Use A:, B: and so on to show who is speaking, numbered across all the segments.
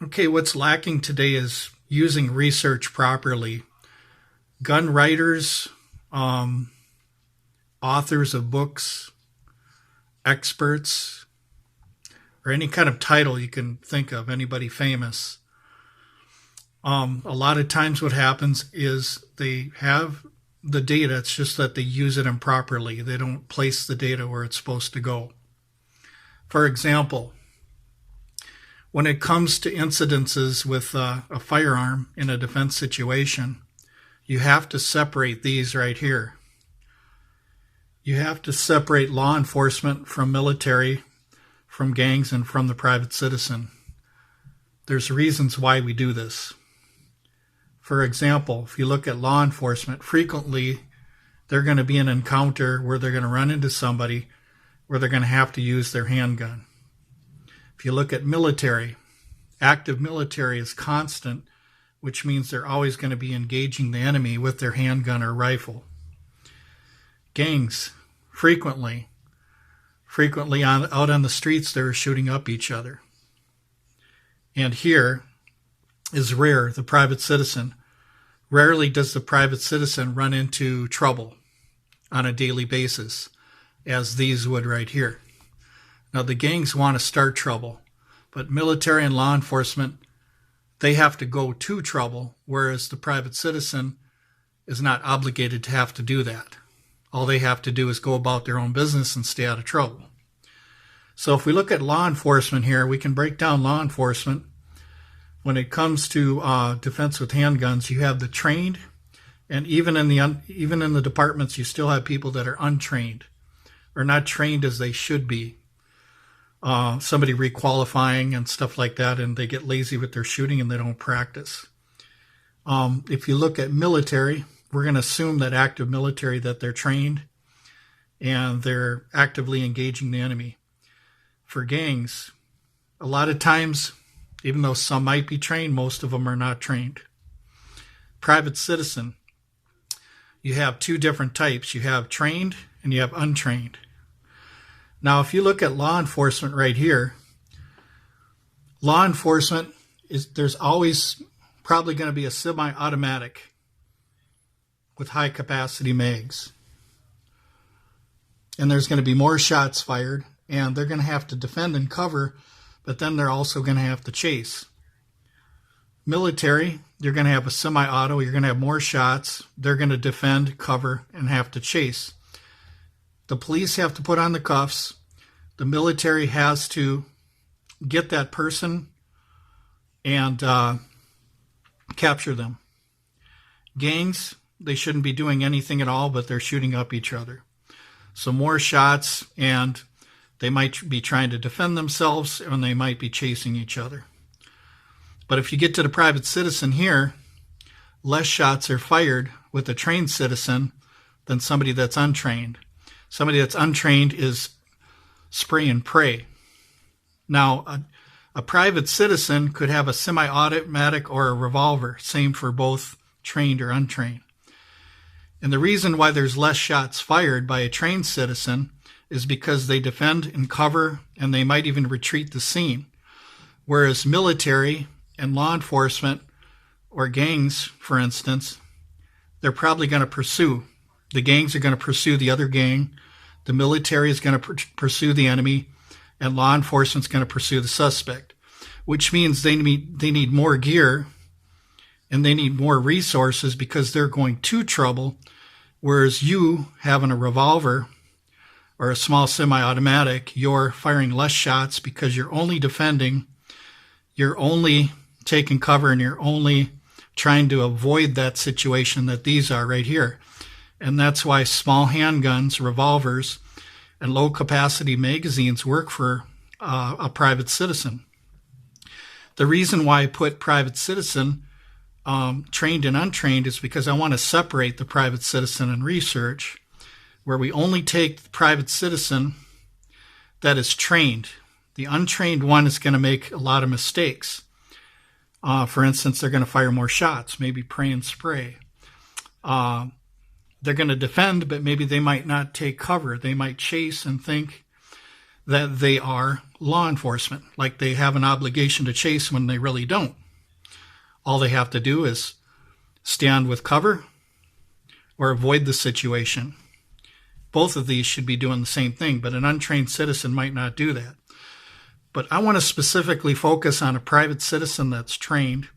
A: Okay, what's lacking today is using research properly. Gun writers, authors of books, experts, or any kind of title you can think of, anybody famous. A lot of times what happens is they have the data, it's just that they use it improperly. They don't place the data where it's supposed to go. For example, when it comes to incidences with a firearm in a defense situation, you have to separate these right here. You have to separate law enforcement from military, from gangs, and from the private citizen. There's reasons why we do this. For example, if you look at law enforcement, frequently they're going to be in an encounter where they're going to run into somebody where they're going to have to use their handgun. If you look at military, active military is constant, which means they're always going to be engaging the enemy with their handgun or rifle. Gangs, frequently out on the streets, they're shooting up each other. And here is rare, the private citizen. Rarely does the private citizen run into trouble on a daily basis, as these would right here. Now, the gangs want to start trouble, but military and law enforcement, they have to go to trouble, whereas the private citizen is not obligated to have to do that. All they have to do is go about their own business and stay out of trouble. So if we look at law enforcement here, we can break down law enforcement. When it comes to defense with handguns, you have the trained, and even in the departments, you still have people that are untrained, or not trained as they should be. Somebody requalifying and stuff like that, and they get lazy with their shooting and they don't practice. If you look at military, we're going to assume that active military, that they're trained and they're actively engaging the enemy. For gangs, a lot of times, even though some might be trained, most of them are not trained. Private citizen, you have two different types. You have trained and you have untrained. Now, if you look at law enforcement right here, law enforcement there's always probably going to be a semi-automatic with high capacity mags. And there's going to be more shots fired, and they're going to have to defend and cover, but then they're also going to have to chase. Military, you're going to have a semi-auto, you're going to have more shots, they're going to defend, cover, and have to chase. The police have to put on the cuffs. The military has to get that person and capture them. Gangs, they shouldn't be doing anything at all, but they're shooting up each other. So more shots, and they might be trying to defend themselves, and they might be chasing each other. But if you get to the private citizen here, less shots are fired with a trained citizen than somebody that's untrained. Somebody that's untrained is spray and pray. Now, a private citizen could have a semi-automatic or a revolver, same for both trained or untrained. And the reason why there's less shots fired by a trained citizen is because they defend and cover, and they might even retreat the scene. Whereas military and law enforcement, or gangs, for instance, they're probably going to pursue. The gangs are going to pursue the other gang. The military is going to pursue the enemy, and law enforcement is going to pursue the suspect, which means they need more gear and they need more resources because they're going to trouble, whereas you having a revolver or a small semi-automatic, you're firing less shots because you're only defending, you're only taking cover, and you're only trying to avoid that situation that these are right here. And that's why small handguns, revolvers, and low-capacity magazines work for a private citizen. The reason why I put private citizen, trained and untrained, is because I want to separate the private citizen in research, where we only take the private citizen that is trained. The untrained one is going to make a lot of mistakes. For instance, they're going to fire more shots, maybe pray and spray. They're going to defend, but maybe they might not take cover. They might chase and think that they are law enforcement, like they have an obligation to chase when they really don't. All they have to do is stand with cover or avoid the situation. Both of these should be doing the same thing, but an untrained citizen might not do that. But I want to specifically focus on a private citizen that's trained,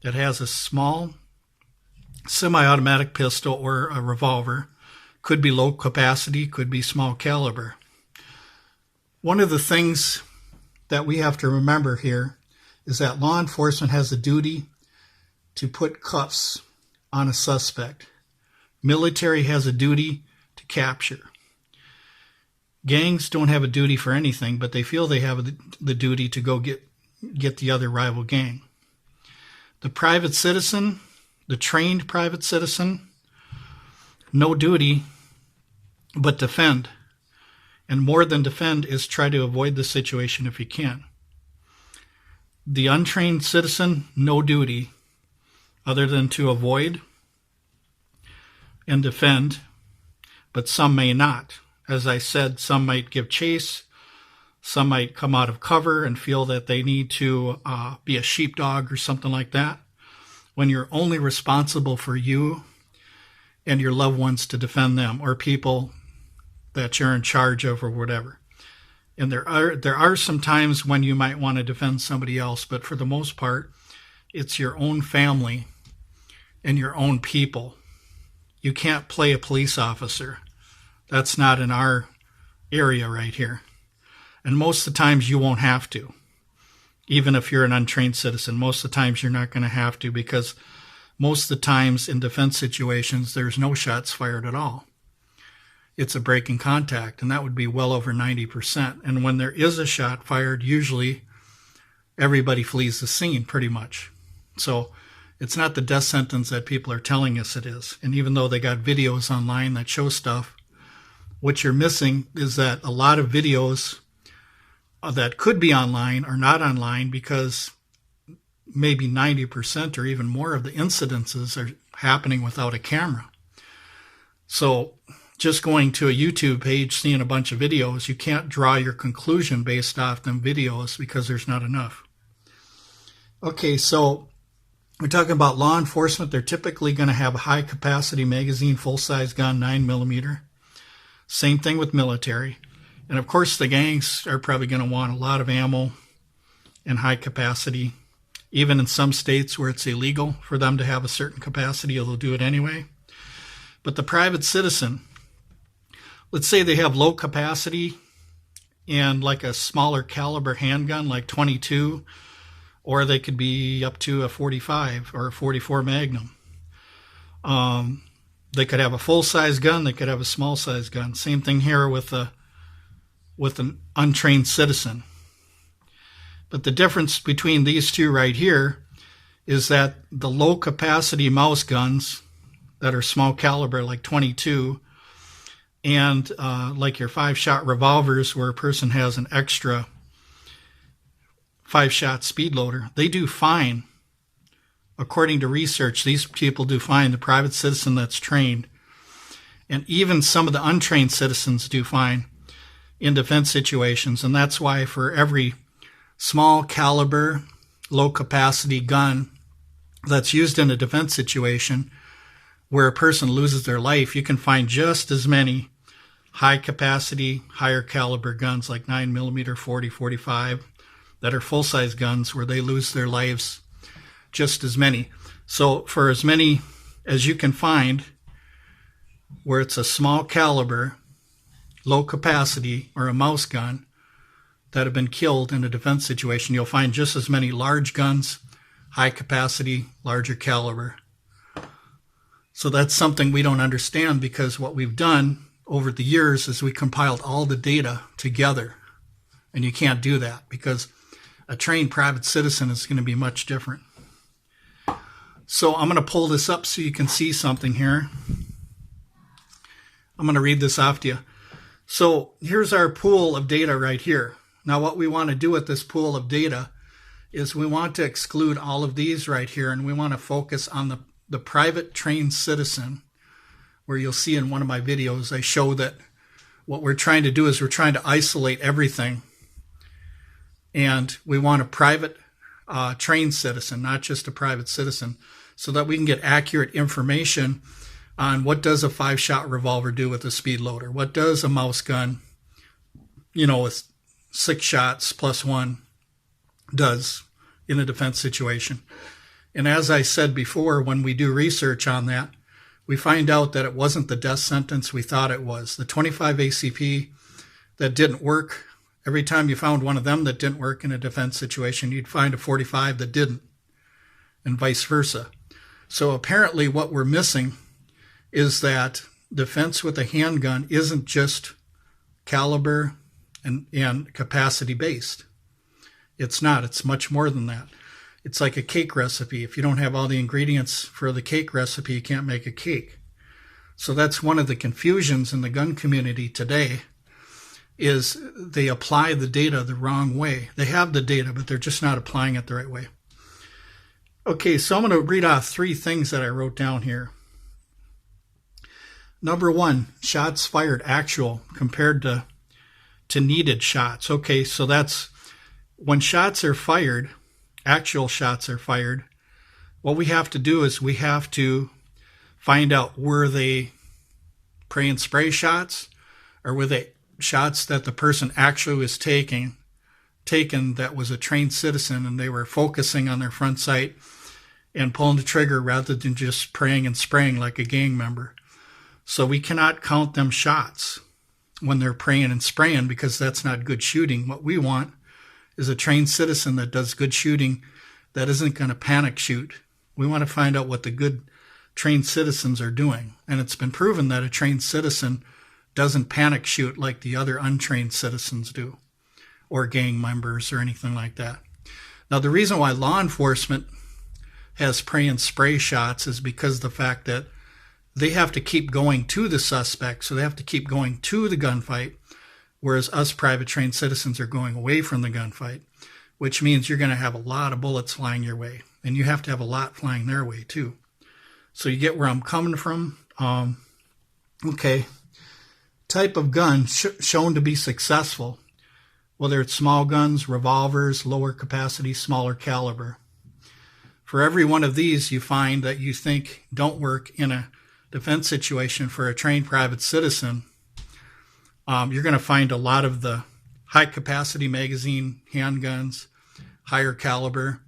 A: that has a small semi-automatic pistol or a revolver. Could be low capacity, could be small caliber. One of the things that we have to remember here is that law enforcement has a duty to put cuffs on a suspect. Military has a duty to capture. Gangs don't have a duty for anything, but they feel they have the duty to go get the other rival gang. The private citizen, the trained private citizen, no duty but defend. And more than defend is try to avoid the situation if you can. The untrained citizen, no duty other than to avoid and defend, but some may not. As I said, some might give chase, some might come out of cover and feel that they need to be a sheepdog or something like that, when you're only responsible for you and your loved ones to defend them, or people that you're in charge of or whatever. And there are some times when you might want to defend somebody else, but for the most part, it's your own family and your own people. You can't play a police officer. That's not in our area right here. And most of the times you won't have to. Even if you're an untrained citizen, most of the times you're not going to have to, because most of the times in defense situations, there's no shots fired at all. It's a break in contact, and that would be well over 90%. And when there is a shot fired, usually everybody flees the scene pretty much. So it's not the death sentence that people are telling us it is. And even though they got videos online that show stuff, what you're missing is that a lot of videos that could be online are not online, because maybe 90% or even more of the incidences are happening without a camera. So just going to a YouTube page, seeing a bunch of videos, you can't draw your conclusion based off them videos because there's not enough. Okay, so we're talking about law enforcement. They're typically going to have a high capacity magazine, full-size gun, 9mm. Same thing with military. And of course, the gangs are probably going to want a lot of ammo and high capacity. Even in some states where it's illegal for them to have a certain capacity, they'll do it anyway. But the private citizen, let's say they have low capacity and like a smaller caliber handgun, like 22, or they could be up to a 45 or a 44 Magnum. They could have a full-size gun. They could have a small-size gun. Same thing here with an untrained citizen. But the difference between these two right here is that the low-capacity mouse guns that are small caliber, like 22, and like your 5-shot revolvers where a person has an extra 5-shot speed loader, they do fine. According to research, these people do fine, the private citizen that's trained. And even some of the untrained citizens do fine in defense situations. And that's why for every small caliber, low capacity gun that's used in a defense situation where a person loses their life, you can find just as many high capacity, higher caliber guns like 9mm, 40, 45 that are full-size guns where they lose their lives, just as many. So for as many as you can find where it's a small caliber, low capacity, or a mouse gun that have been killed in a defense situation, you'll find just as many large guns, high capacity, larger caliber. So that's something we don't understand, because what we've done over the years is we compiled all the data together. And you can't do that, because a trained private citizen is going to be much different. So I'm going to pull this up so you can see something here. I'm going to read this off to you. So here's our pool of data right here. Now what we want to do with this pool of data is we want to exclude all of these right here, and we want to focus on the private trained citizen, where you'll see in one of my videos I show that what we're trying to do is we're trying to isolate everything And we want a private trained citizen, not just a private citizen, so that we can get accurate information on what does a 5-shot revolver do with a speed loader? What does a mouse gun, with 6 shots plus 1 does in a defense situation? And as I said before, when we do research on that, we find out that it wasn't the death sentence we thought it was. The 25 ACP that didn't work, every time you found one of them that didn't work in a defense situation, you'd find a 45 that didn't, and vice versa. So apparently what we're missing is that defense with a handgun isn't just caliber and capacity based. It's not. It's much more than that. It's like a cake recipe. If you don't have all the ingredients for the cake recipe, you can't make a cake. So that's one of the confusions in the gun community today, is they apply the data the wrong way. They have the data, but they're just not applying it the right way. Okay, so I'm going to read off 3 things that I wrote down here. Number 1, shots fired actual compared to needed shots. Okay, so that's when shots are fired, actual shots are fired, what we have to do is we have to find out, were they spray and spray shots, or were they shots that the person actually was taken that was a trained citizen, and they were focusing on their front sight and pulling the trigger rather than just spraying and spraying like a gang member. So we cannot count them shots when they're praying and spraying, because that's not good shooting. What we want is a trained citizen that does good shooting, that isn't going to panic shoot. We want to find out what the good trained citizens are doing. And it's been proven that a trained citizen doesn't panic shoot like the other untrained citizens do, or gang members or anything like that. Now, the reason why law enforcement has spray and spray shots is because of the fact that they have to keep going to the suspect, so they have to keep going to the gunfight, whereas us private trained citizens are going away from the gunfight, which means you're going to have a lot of bullets flying your way, and you have to have a lot flying their way too. So you get where I'm coming from. Okay. Type of gun shown to be successful, whether it's small guns, revolvers, lower capacity, smaller caliber. For every one of these you find that you think don't work in a defense situation for a trained private citizen, you're going to find a lot of the high capacity magazine handguns, higher caliber,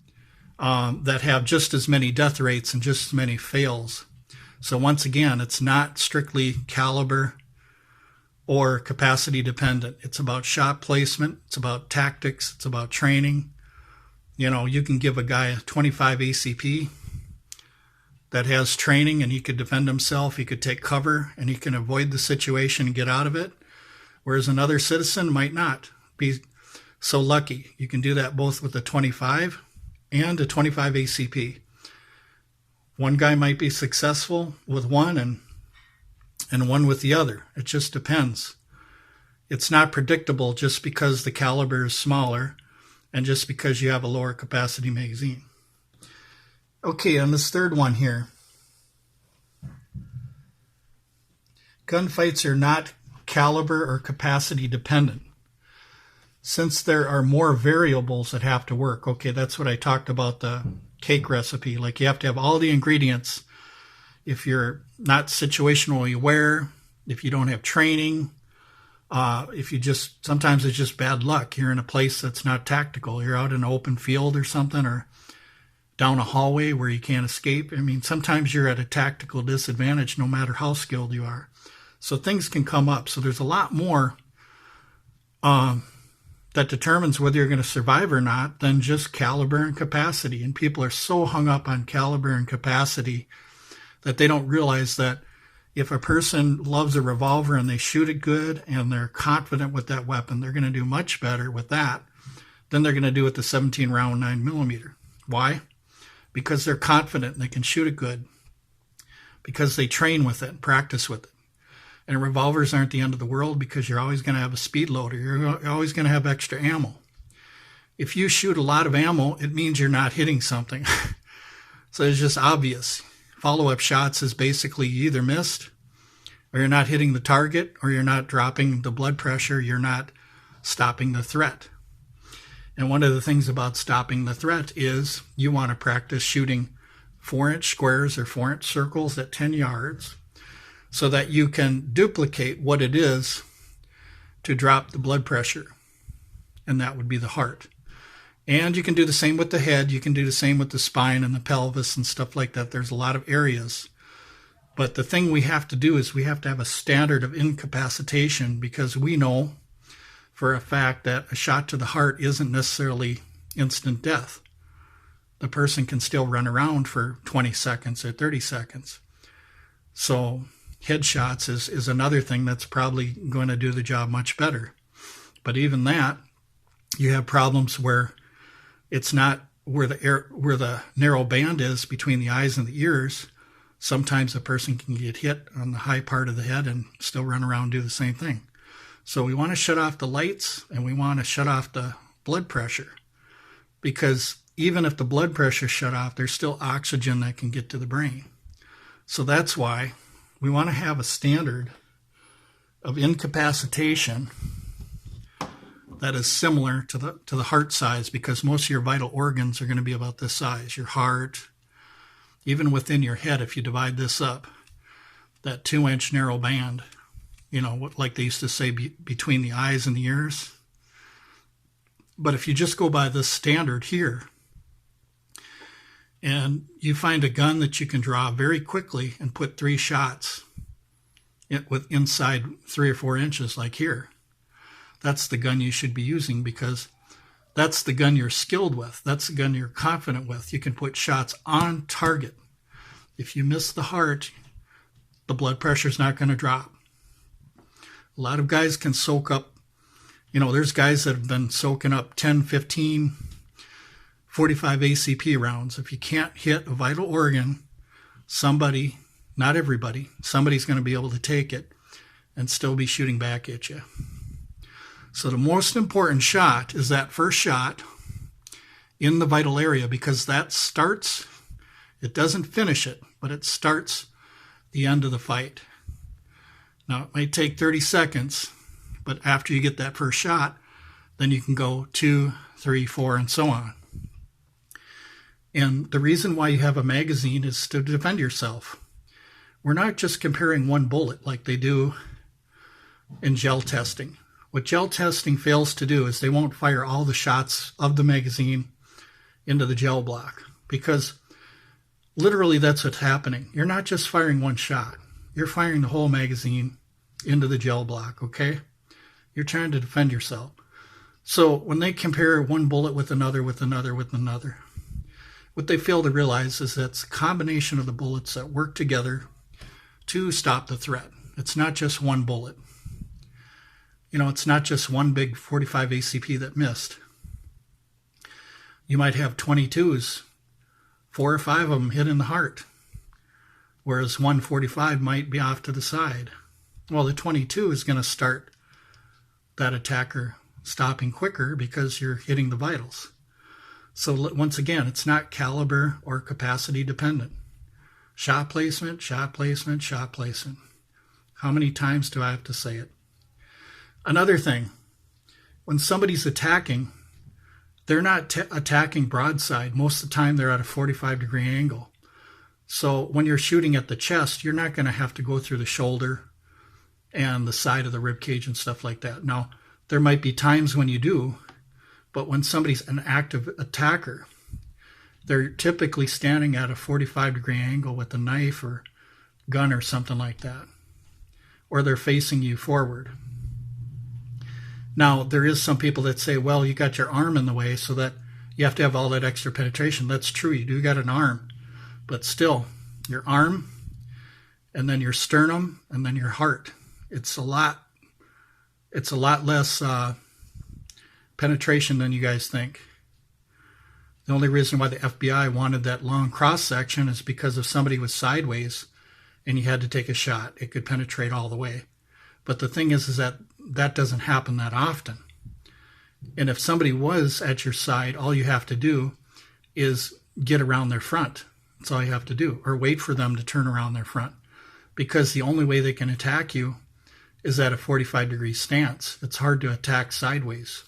A: that have just as many death rates and just as many fails. So once again, it's not strictly caliber or capacity dependent. It's about shot placement. It's about tactics. It's about training. You can give a guy a 25 ACP that has training, and he could defend himself. He could take cover, and he can avoid the situation and get out of it. Whereas another citizen might not be so lucky. You can do that both with a 25 and a 25 ACP. One guy might be successful with one and one with the other. It just depends. It's not predictable just because the caliber is smaller and just because you have a lower capacity magazine. Okay, on this third one here, gunfights are not caliber or capacity dependent, since there are more variables that have to work. Okay, that's what I talked about, the cake recipe. Like, you have to have all the ingredients. If you're not situationally aware, if you don't have training, sometimes it's just bad luck. You're in a place that's not tactical. You're out in an open field or something, or down a hallway where you can't escape. I mean, sometimes you're at a tactical disadvantage no matter how skilled you are. So things can come up. So there's a lot more that determines whether you're going to survive or not than just caliber and capacity. And people are so hung up on caliber and capacity that they don't realize that if a person loves a revolver and they shoot it good and they're confident with that weapon, they're going to do much better with that than they're going to do with the 17 round 9mm. Why? Because they're confident and they can shoot it good, because they train with it and practice with it. And revolvers aren't the end of the world, because you're always going to have a speed loader. You're always going to have extra ammo. If you shoot a lot of ammo, it means you're not hitting something. So it's just obvious. Follow-up shots is basically you either missed, or you're not hitting the target, or you're not dropping the blood pressure, you're not stopping the threat. And one of the things about stopping the threat is you want to practice shooting 4-inch squares or 4-inch circles at 10 yards so that you can duplicate what it is to drop the blood pressure. And that would be the heart. And you can do the same with the head. You can do the same with the spine and the pelvis and stuff like that. There's a lot of areas. But the thing we have to do is we have to have a standard of incapacitation, because we know for a fact that a shot to the heart isn't necessarily instant death. The person can still run around for 20 seconds or 30 seconds. So headshots is another thing that's probably going to do the job much better. But even that, you have problems where it's not where the narrow band is between the eyes and the ears. Sometimes a person can get hit on the high part of the head and still run around and do the same thing. So we want to shut off the lights and we want to shut off the blood pressure, because even if the blood pressure is shut off, there's still oxygen that can get to the brain. So that's why we want to have a standard of incapacitation that is similar to the heart size, because most of your vital organs are going to be about this size. Your heart, even within your head, if you divide this up, that 2-inch narrow band, you know, like they used to say, between the eyes and the ears. But if you just go by this standard here, and you find a gun that you can draw very quickly and put 3 shots with inside 3 or 4 inches, like here, that's the gun you should be using, because that's the gun you're skilled with. That's the gun you're confident with. You can put shots on target. If you miss the heart, the blood pressure is not going to drop. A lot of guys can soak up, you know, there's guys that have been soaking up 10, 15, 45 ACP rounds. If you can't hit a vital organ, somebody, not everybody, somebody's going to be able to take it and still be shooting back at you. So the most important shot is that first shot in the vital area, because that starts, it doesn't finish it, but it starts the end of the fight. Now, it might take 30 seconds, but after you get that first shot, then you can go 2, 3, 4, and so on. And the reason why you have a magazine is to defend yourself. We're not just comparing one bullet like they do in gel testing. What gel testing fails to do is they won't fire all the shots of the magazine into the gel block, because literally that's what's happening. You're not just firing one shot. You're firing the whole magazine into the gel block, okay? You're trying to defend yourself. So when they compare one bullet with another, what they fail to realize is that it's a combination of the bullets that work together to stop the threat. It's not just one bullet. You know, it's not just one big 45 ACP that missed. You might have 22s, 4 or 5 of them hit in the heart, whereas 145 might be off to the side. Well, the 22 is going to start that attacker stopping quicker because you're hitting the vitals. So once again, it's not caliber or capacity dependent. Shot placement, shot placement, shot placement. How many times do I have to say it? Another thing, when somebody's attacking, they're not attacking broadside. Most of the time, they're at a 45-degree angle. So when you're shooting at the chest, you're not going to have to go through the shoulder and the side of the rib cage and stuff like that. Now, there might be times when you do, but when somebody's an active attacker, they're typically standing at a 45-degree angle with a knife or gun or something like that, or they're facing you forward. Now, there is some people that say, well, you got your arm in the way, so that you have to have all that extra penetration. That's true, you do got an arm, but still, your arm, and then your sternum, and then your heart. It's a lot less penetration than you guys think. The only reason why the FBI wanted that long cross section is because if somebody was sideways and you had to take a shot, it could penetrate all the way. But the thing is that doesn't happen that often. And if somebody was at your side, all you have to do is get around their front. That's all you have to do, or wait for them to turn around their front, because the only way they can attack you is at a 45-degree stance. It's hard to attack sideways.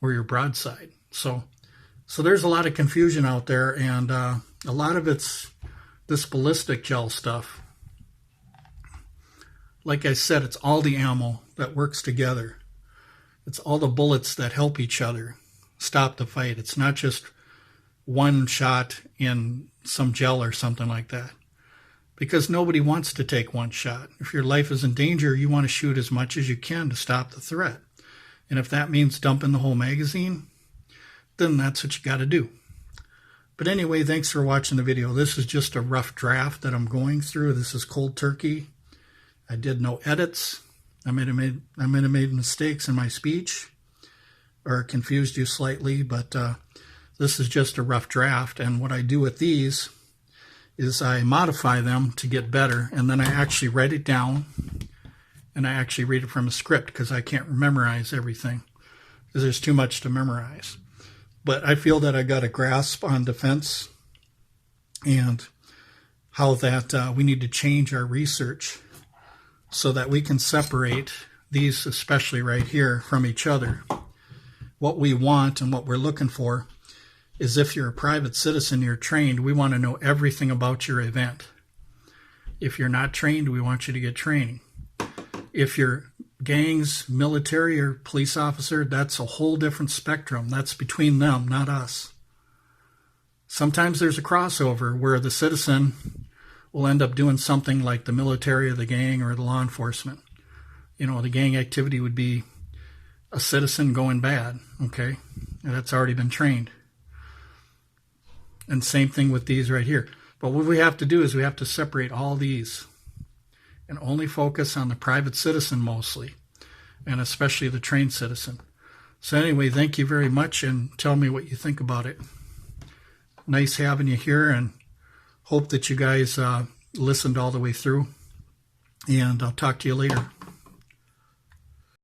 A: or your broadside. So there's a lot of confusion out there, and a lot of it's this ballistic gel stuff. Like I said, it's all the ammo that works together. It's all the bullets that help each other stop the fight. It's not just one shot in some gel or something like that. Because nobody wants to take one shot. If your life is in danger, you want to shoot as much as you can to stop the threat. And if that means dumping the whole magazine, then that's what you got to do. But anyway, thanks for watching the video. This is just a rough draft that I'm going through. This is cold turkey. I did no edits. I might have made mistakes in my speech or confused you slightly, but this is just a rough draft. And what I do with these is I modify them to get better, and then I actually write it down, and I actually read it from a script because I can't memorize everything because there's too much to memorize. But I feel that I got a grasp on defense and how that we need to change our research so that we can separate these, especially right here, from each other. What we want and what we're looking for is if you're a private citizen, you're trained, we want to know everything about your event. If you're not trained, we want you to get training. If you're gangs, military, or police officer, that's a whole different spectrum. That's between them, not us. Sometimes there's a crossover where the citizen will end up doing something like the military or the gang or the law enforcement. You know, the gang activity would be a citizen going bad, okay? And that's already been trained. And same thing with these right here. But what we have to do is we have to separate all these and only focus on the private citizen mostly, and especially the trained citizen. So anyway, thank you very much, and tell me what you think about it. Nice having you here, and hope that you guys listened all the way through. And I'll talk to you later.